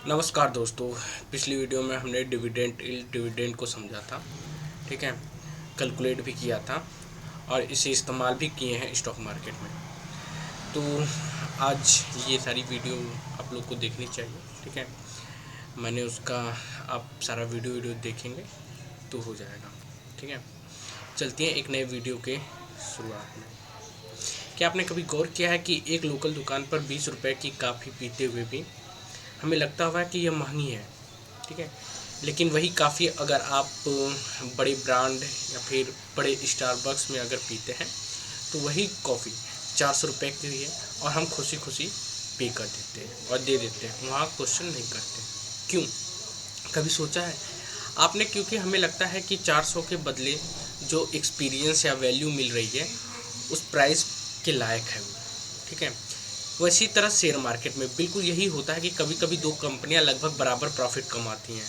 नमस्कार दोस्तों। पिछली वीडियो में हमने डिविडेंड को समझा था। ठीक है, कैलकुलेट भी किया था और इसे इस्तेमाल भी किए हैं स्टॉक मार्केट में। तो आज ये सारी वीडियो आप लोग को देखनी चाहिए। ठीक है, मैंने उसका आप सारा वीडियो देखेंगे तो हो जाएगा। ठीक है, चलती हैं एक नए वीडियो के शुरुआत में। क्या आपने कभी गौर किया है कि एक लोकल दुकान पर 20 रुपए की कॉफ़ी पीते हुए भी हमें लगता हुआ कि यह महंगी है। ठीक है, लेकिन वही काफ़ी अगर आप बड़े ब्रांड या फिर बड़े स्टारबक्स में अगर पीते हैं तो वही कॉफ़ी 400 रुपये की है और हम खुशी खुशी पे कर देते हैं और दे देते हैं, वहाँ क्वेश्चन नहीं करते। क्यों? कभी सोचा है आपने? क्योंकि हमें लगता है कि 400 के बदले जो एक्सपीरियंस या वैल्यू मिल रही है उस प्राइस के लायक है वो। ठीक है, वैसी तरह शेयर मार्केट में बिल्कुल यही होता है कि कभी कभी दो कंपनियां लगभग बराबर प्रॉफिट कमाती हैं,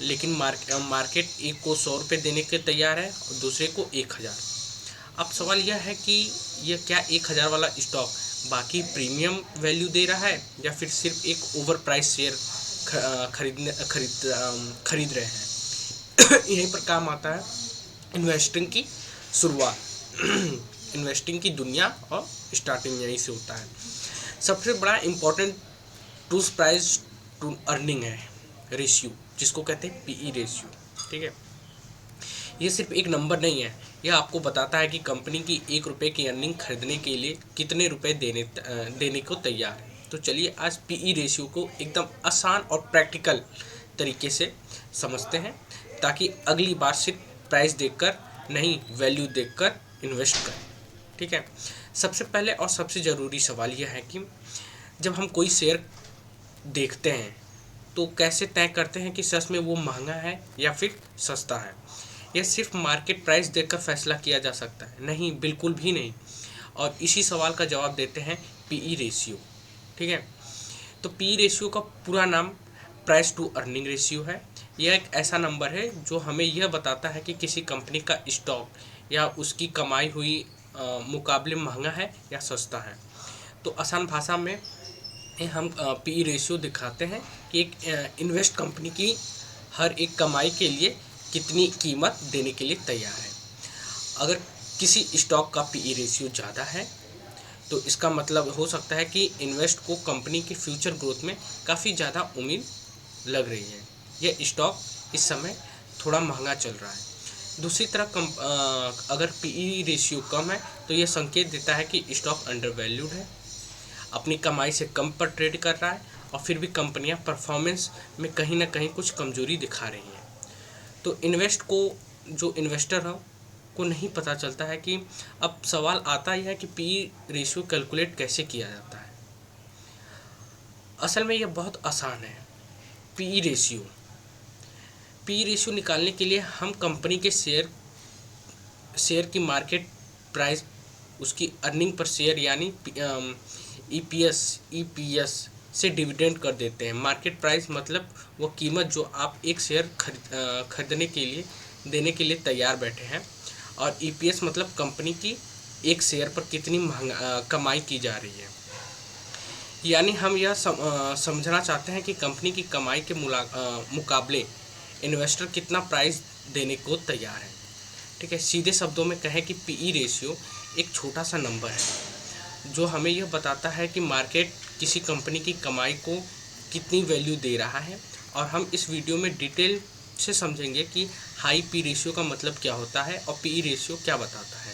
लेकिन मार्केट एक को 100 रुपये देने के तैयार है और दूसरे को 1000। अब सवाल यह है कि यह क्या 1000 वाला स्टॉक बाकी प्रीमियम वैल्यू दे रहा है या फिर सिर्फ एक ओवर प्राइस शेयर खरीद रहे हैं। यहीं पर काम आता है इन्वेस्टिंग की शुरुआत। इन्वेस्टिंग की दुनिया और स्टार्टिंग यहीं से होता है। सबसे बड़ा important tools price to earning है रेशियो, जिसको कहते हैं पीई रेशियो। ठीक है, ये सिर्फ एक नंबर नहीं है, यह आपको बताता है कि कंपनी की 1 रुपये की अर्निंग खरीदने के लिए कितने रुपए देने को तैयार है। तो चलिए आज पीई रेशियो को एकदम आसान और प्रैक्टिकल तरीके से समझते हैं, ताकि अगली बार सिर्फ प्राइस देखकर नहीं, वैल्यू देखकर इन्वेस्ट करें। ठीक है, सबसे पहले और सबसे ज़रूरी सवाल यह है कि जब हम कोई शेयर देखते हैं तो कैसे तय करते हैं कि सच में वो महंगा है या फिर सस्ता है। यह सिर्फ मार्केट प्राइस देखकर फैसला किया जा सकता है? नहीं, बिल्कुल भी नहीं। और इसी सवाल का जवाब देते हैं पीई रेशियो। ठीक है, तो पीई रेशियो का पूरा नाम प्राइस टू अर्निंग रेशियो है। यह एक ऐसा नंबर है जो हमें यह बताता है कि किसी कंपनी का स्टॉक या उसकी कमाई हुई मुकाबले महंगा है या सस्ता है। तो आसान भाषा में हम पीई रेशियो दिखाते हैं कि एक इन्वेस्ट कंपनी की हर एक कमाई के लिए कितनी कीमत देने के लिए तैयार है। अगर किसी स्टॉक का पीई रेशियो ज़्यादा है तो इसका मतलब हो सकता है कि इन्वेस्ट को कंपनी की फ्यूचर ग्रोथ में काफ़ी ज़्यादा उम्मीद लग रही है। यह स्टॉक इस समय थोड़ा महंगा चल रहा है। दूसरी तरफ अगर पीई रेशियो कम है तो यह संकेत देता है कि स्टॉक अंडर वैल्यूड है, अपनी कमाई से कम पर ट्रेड कर रहा है और फिर भी कंपनियां परफॉर्मेंस में कहीं ना कहीं कुछ कमजोरी दिखा रही हैं। तो जो इन्वेस्टर हो को नहीं पता चलता है कि अब सवाल आता ही है कि पी रेशियो कैलकुलेट कैसे किया जाता है। असल में यह बहुत आसान है। पी रेशियो निकालने के लिए हम कंपनी के शेयर की मार्केट प्राइस, उसकी अर्निंग पर शेयर यानी ईपीएस से डिविडेंड कर देते हैं। मार्केट प्राइस मतलब वो कीमत जो आप एक शेयर खरीदने के लिए देने के लिए तैयार बैठे हैं, और ईपीएस मतलब कंपनी की एक शेयर पर कितनी कमाई की जा रही है। यानी हम यह समझना चाहते हैं कि कंपनी की कमाई के मुकाबले इन्वेस्टर कितना प्राइस देने को तैयार है। ठीक है, सीधे शब्दों में कहें कि पीई रेशियो एक छोटा सा नंबर है जो हमें यह बताता है कि मार्केट किसी कंपनी की कमाई को कितनी वैल्यू दे रहा है। और हम इस वीडियो में डिटेल से समझेंगे कि हाई पी रेशियो का मतलब क्या होता है और पीई रेशियो क्या बताता है,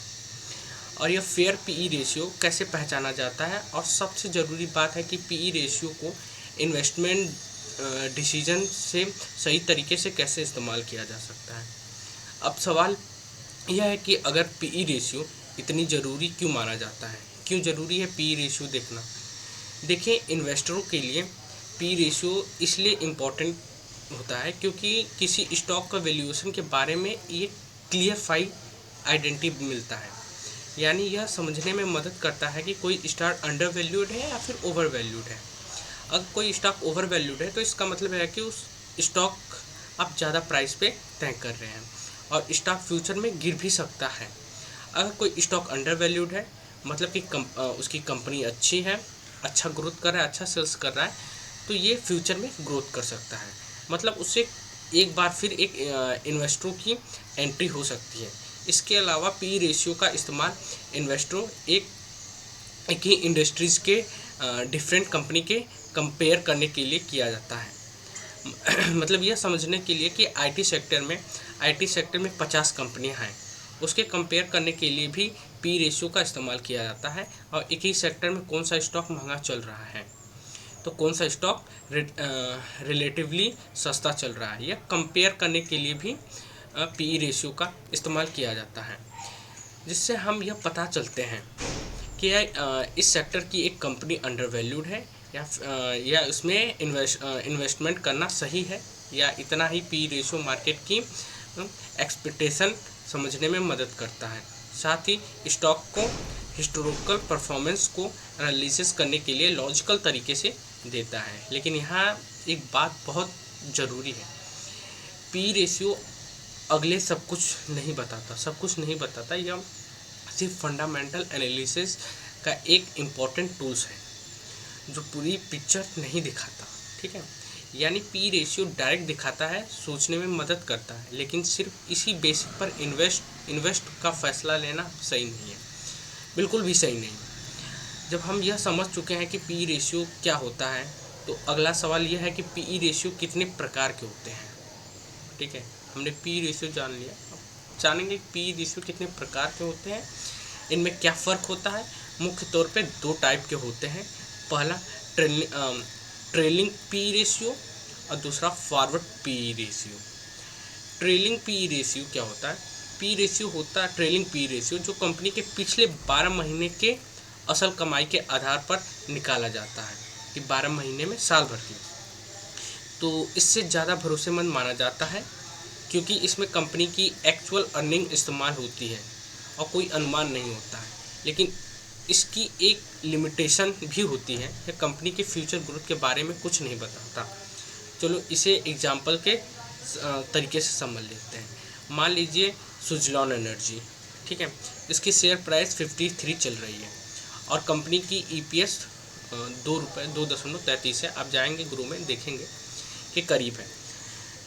और यह फेयर पीई रेशियो कैसे पहचाना जाता है। और सबसे ज़रूरी बात है कि पीई रेशियो को इन्वेस्टमेंट डिसीजन से सही तरीके से कैसे इस्तेमाल किया जा सकता है। अब सवाल यह है कि अगर पीई रेशियो इतनी ज़रूरी क्यों माना जाता है, क्यों ज़रूरी है पीई रेशियो देखना। देखिए, इन्वेस्टरों के लिए पी रेशियो इसलिए इम्पोर्टेंट होता है क्योंकि किसी स्टॉक का वैल्यूएशन के बारे में ये क्लियर आइडेंटिटी मिलता है। यानी यह समझने में मदद करता है कि कोई स्टॉक अंडर वैल्यूड है या फिर ओवर वैल्यूड है। अगर कोई स्टॉक ओवर वैल्यूड है तो इसका मतलब है कि उस स्टॉक आप ज़्यादा प्राइस पे तय कर रहे हैं और स्टॉक फ्यूचर में गिर भी सकता है। अगर कोई स्टॉक अंडर वैल्यूड है मतलब कि उसकी कंपनी अच्छी है, अच्छा ग्रोथ कर रहा है, अच्छा सेल्स कर रहा है, तो ये फ्यूचर में ग्रोथ कर सकता है, मतलब उससे एक बार फिर एक इन्वेस्टरों की एंट्री हो सकती है। इसके अलावा पी रेशियो का इस्तेमाल इन्वेस्टरों एक ही इंडस्ट्रीज़ के डिफरेंट कंपनी के कंपेयर करने के लिए किया जाता है। मतलब यह समझने के लिए कि आईटी सेक्टर में 50 कंपनियां हैं, उसके कंपेयर करने के लिए भी पी रेशियो का इस्तेमाल किया जाता है, और एक ही सेक्टर में कौन सा स्टॉक महंगा चल रहा है तो कौन सा स्टॉक रिलेटिवली सस्ता चल रहा है, यह कंपेयर करने के लिए भी पी रेशियो का इस्तेमाल किया जाता है, जिससे हम यह पता चलते हैं कि इस सेक्टर की एक कंपनी अंडर वैल्यूड है या उसमें इन्वेस्टमेंट करना सही है, या इतना ही पी रेशियो मार्केट की एक्सपेक्टेशन समझने में मदद करता है। साथ ही स्टॉक को हिस्टोरिकल परफॉर्मेंस को एनालिसिस करने के लिए लॉजिकल तरीके से देता है। लेकिन यहाँ एक बात बहुत ज़रूरी है, पी रेशियो अगले सब कुछ नहीं बताता, यह सिर्फ फंडामेंटल एनालिसिस का एक इम्पॉर्टेंट टूल्स है जो पूरी पिक्चर नहीं दिखाता, ठीक है। यानी पी रेशियो डायरेक्ट दिखाता है, सोचने में मदद करता है, लेकिन सिर्फ इसी बेसिक पर इन्वेस्ट का फैसला लेना सही नहीं है, बिल्कुल भी सही नहीं। जब हम यह समझ चुके हैं कि पी रेशियो क्या होता है, तो अगला सवाल यह है कि पी रेशियो कितने प्रकार के होते हैं, ठीक है। हमने पी रेशियो जान लिया, जानेंगे पी रेशियो कितने प्रकार के होते हैं, इनमें क्या फ़र्क होता है। मुख्य तौर पे 2 टाइप के होते हैं, पहला ट्रेलिंग पी रेशियो और दूसरा forward P ratio. Trailing P ratio क्या होता है? पी रेशियो होता है ट्रेलिंग पी रेशियो, जो कंपनी के पिछले 12 महीने के असल कमाई के आधार पर निकाला जाता है कि 12 महीने में साल भर की, तो इससे ज़्यादा भरोसेमंद माना जाता है क्योंकि इसमें कंपनी की एक्चुअल अर्निंग इस्तेमाल होती है और कोई अनुमान नहीं होता है। लेकिन इसकी एक लिमिटेशन भी होती है, यह कंपनी के फ्यूचर ग्रोथ के बारे में कुछ नहीं बताता। चलो इसे एग्जाम्पल के तरीके से समझ लेते हैं। मान लीजिए सुजलॉन एनर्जी, ठीक है, इसकी शेयर प्राइस 53 चल रही है और कंपनी की EPS 2.33 है। आप जाएंगे ग्रो में देखेंगे कि करीब है।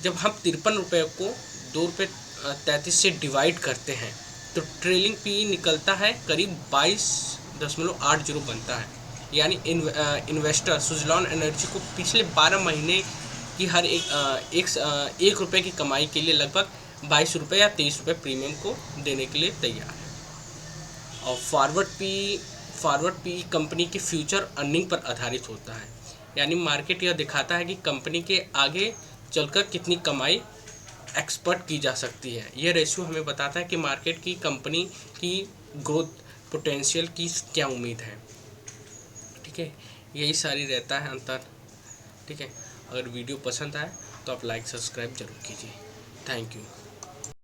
जब हम 53 रुपये को 2.33 से डिवाइड करते हैं तो ट्रेलिंग पी निकलता है करीब 22.80 बनता है। यानी इन्वेस्टर सुजलॉन एनर्जी को पिछले 12 महीने की हर एक रुपये की कमाई के लिए लगभग 22 रुपये या 23 रुपये प्रीमियम को देने के लिए तैयार है। और फॉरवर्ड पी कंपनी की फ्यूचर अर्निंग पर आधारित होता है, यानी मार्केट यह दिखाता है कि कंपनी के आगे चलकर कितनी कमाई एक्सपेक्ट की जा सकती है। यह रेशियो हमें बताता है कि मार्केट की कंपनी की ग्रोथ पोटेंशियल की क्या उम्मीद है, ठीक है। यही सारी रहता है अंतर, ठीक है। अगर वीडियो पसंद आए तो आप लाइक सब्सक्राइब जरूर कीजिए। Thank you.